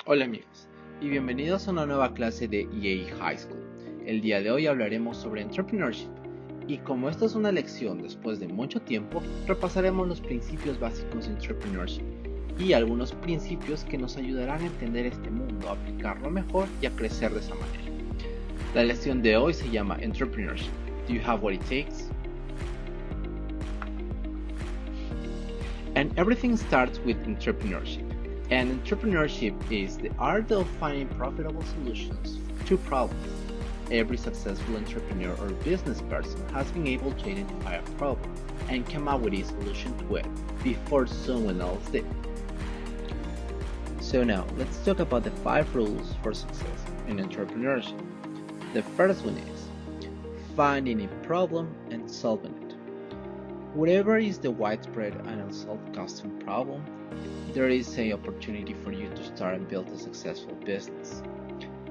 Hola amigos, y bienvenidos a una nueva clase de IEI High School. El día de hoy hablaremos sobre Entrepreneurship, y como esta es una lección después de mucho tiempo, repasaremos los principios básicos de Entrepreneurship y algunos principios que nos ayudarán a entender este mundo, a aplicarlo mejor y a crecer de esa manera. La lección de hoy se llama Entrepreneurship. Do you have what it takes? And everything starts with entrepreneurship. And entrepreneurship is the art of finding profitable solutions to problems. Every successful entrepreneur or business person has been able to identify a problem and come up with a solution to it before someone else did. So now, let's talk about the 5 rules for success in entrepreneurship. The first one is finding a problem and solving it. Whatever is the widespread and unsolved custom problem, there is an opportunity for you to start and build a successful business.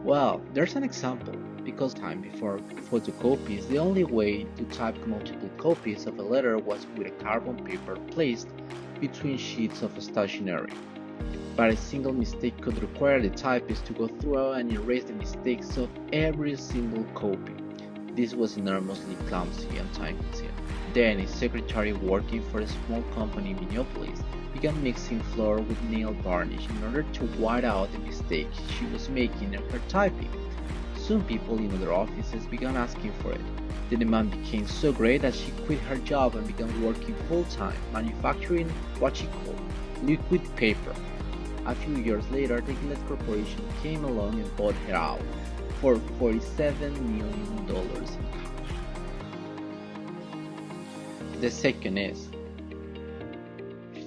Well, there's an example, because time before photocopies, the only way to type multiple copies of a letter was with a carbon paper placed between sheets of stationery. But a single mistake could require the typist to go through and erase the mistakes of every single copy. This was enormously clumsy and time-consuming. Then a secretary working for a small company in Minneapolis began mixing flour with nail varnish in order to white out the mistakes she was making in her typing. Soon people in other offices began asking for it. The demand became so great that she quit her job and began working full-time, manufacturing what she called liquid paper. A few years later, the Gillette Corporation came along and bought her out for $47 million in cash. The second is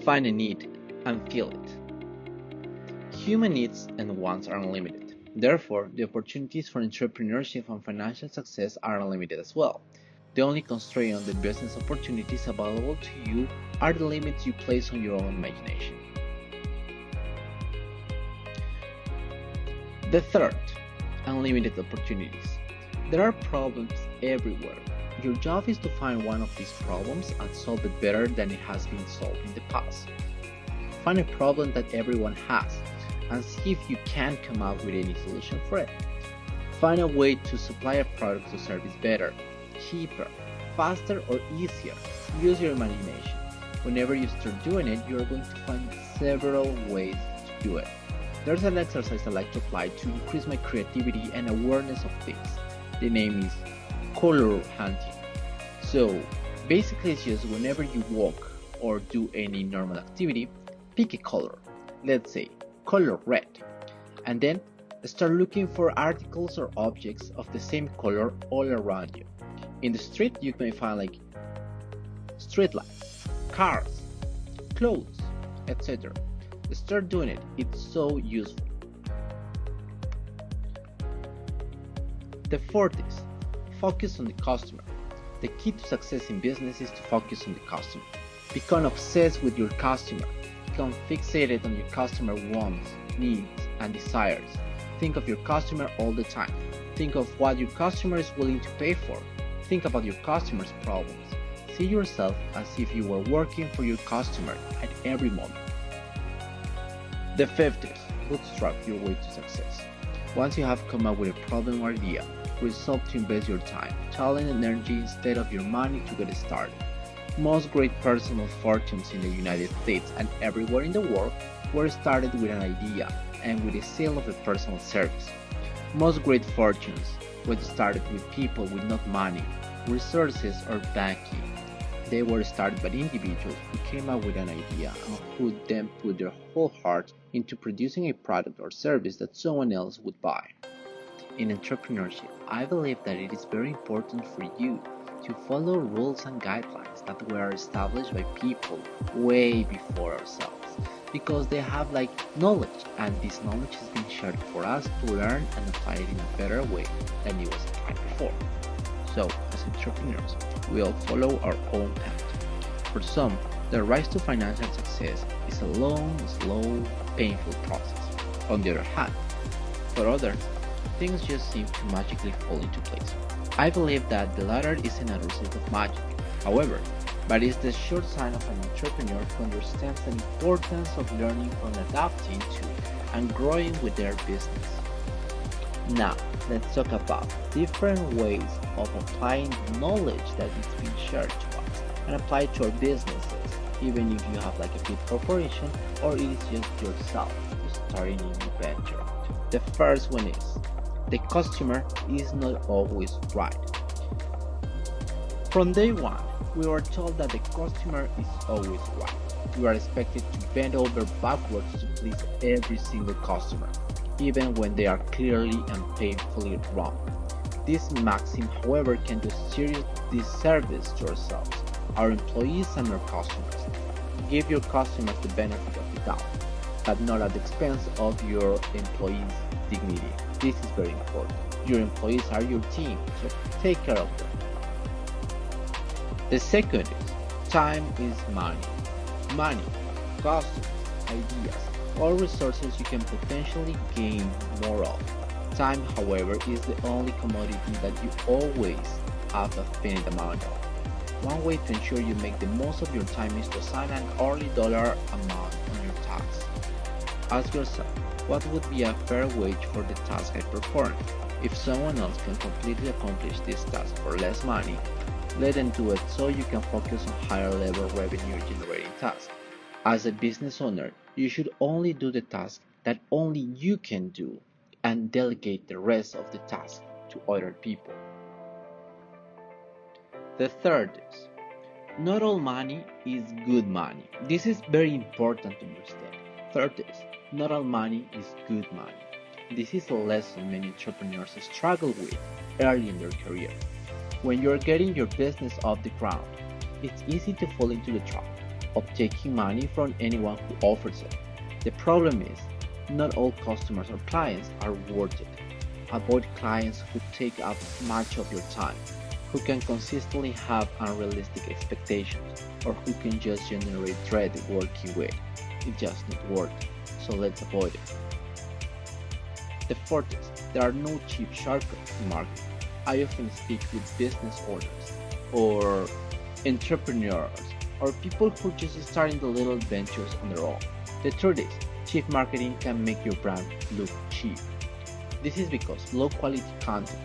find a need and fill it. Human needs and wants are unlimited. Therefore, the opportunities for entrepreneurship and financial success are unlimited as well. The only constraint on the business opportunities available to you are the limits you place on your own imagination. The third, unlimited opportunities. There are problems everywhere. Your job is to find one of these problems and solve it better than it has been solved in the past. Find a problem that everyone has and see if you can come up with any solution for it. Find a way to supply a product or service better, cheaper, faster, or easier. Use your imagination. Whenever you start doing it, you are going to find several ways to do it. There's an exercise I like to apply to increase my creativity and awareness of things. The name is color hunting. So basically it's just whenever you walk or do any normal activity, pick a color, let's say color red, and then start looking for articles or objects of the same color all around you. In the street you may find like street lights, cars, clothes, etc. Start doing it, it's so useful. The fourth is focus on the customer. The key to success in business is to focus on the customer. Become obsessed with your customer. Become fixated on your customer wants, needs, and desires. Think of your customer all the time. Think of what your customer is willing to pay for. Think about your customer's problems. See yourself as if you were working for your customer at every moment. The fifth is bootstrap your way to success. Once you have come up with a problem or idea, resolve to invest your time, talent, and energy instead of your money to get started. Most great personal fortunes in the United States and everywhere in the world were started with an idea and with the sale of a personal service. Most great fortunes were started with people with not money, resources, or backing. They were started by individuals who came up with an idea and who then put their whole heart into producing a product or service that someone else would buy. In entrepreneurship, I believe that it is very important for you to follow rules and guidelines that were established by people way before ourselves, because they have knowledge, and this knowledge has been shared for us to learn and apply it in a better way than it was applied before. So, as entrepreneurs, we all follow our own path. For some, the rise to financial success is a long, slow, painful process. On the other hand, for others, things just seem to magically fall into place. I believe that the latter isn't a result of magic, however, but is the sure sign of an entrepreneur who understands the importance of learning and adapting to and growing with their business. Now, let's talk about different ways of applying the knowledge that is being shared to us and apply it to our businesses, even if you have like a big corporation or it is just yourself starting a new venture. The first one is the customer is not always right. From day one, we were told that the customer is always right. We are expected to bend over backwards to please every single customer, even when they are clearly and painfully wrong. This maxim, however, can do serious disservice to ourselves, our employees, and our customers. Give your customers the benefit of the doubt, but not at the expense of your employees' dignity. This is very important. Your employees are your team, so take care of them. The second is time is money. Money, customers, ideas, all resources you can potentially gain more of. Time, however, is the only commodity that you always have a finite amount of. One way to ensure you make the most of your time is to assign an hourly dollar amount on your task. Ask yourself, what would be a fair wage for the task I perform? If someone else can completely accomplish this task for less money, let them do it so you can focus on higher level revenue generating tasks. As a business owner, you should only do the tasks that only you can do and delegate the rest of the tasks to other people. The third is, not all money is good money. This is very important to understand. Third is, not all money is good money. This is a lesson many entrepreneurs struggle with early in their career. When you're getting your business off the ground, it's easy to fall into the trap of taking money from anyone who offers it. The problem is, not all customers or clients are worth it. Avoid clients who take up much of your time, who can consistently have unrealistic expectations, or who can just generate dread working with. It's just not worth it, so let's avoid it. The fourth is, there are no cheap shortcuts in marketing. I often speak with business owners or entrepreneurs or people who are just starting the little ventures on their own. The truth is, cheap marketing can make your brand look cheap. This is because low quality content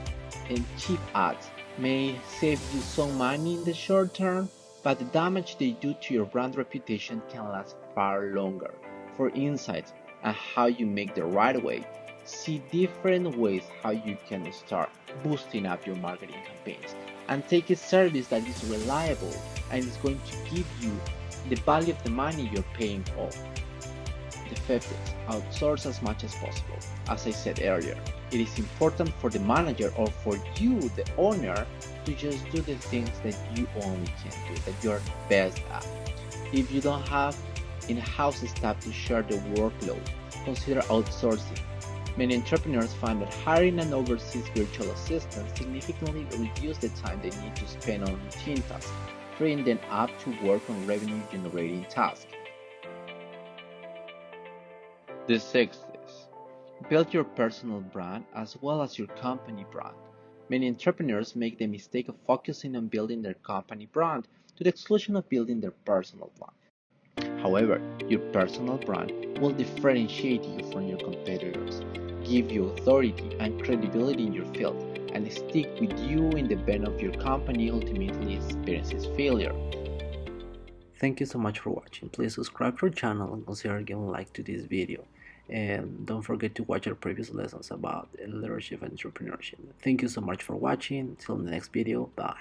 and cheap ads may save you some money in the short term, but the damage they do to your brand reputation can last far longer. For insights on how you make the right way, see different ways how you can start boosting up your marketing campaigns and take a service that is reliable and is going to give you the value of the money you're paying for. The fifth is, outsource as much as possible. As I said earlier, it is important for the manager or for you, the owner, to just do the things that you only can do, that you're best at. If you don't have in-house staff to share the workload, consider outsourcing. Many entrepreneurs find that hiring an overseas virtual assistant significantly reduces the time they need to spend on routine tasks, freeing them up to work on revenue-generating tasks. The sixth is, build your personal brand as well as your company brand. Many entrepreneurs make the mistake of focusing on building their company brand to the exclusion of building their personal brand. However, your personal brand will differentiate you from your competitors, give you authority and credibility in your field, and stick with you in the event of your company ultimately experiences failure. Thank you so much for watching. Please subscribe to our channel and consider giving a like to this video. And don't forget to watch our previous lessons about leadership and entrepreneurship. Thank you so much for watching. Till the next video. Bye.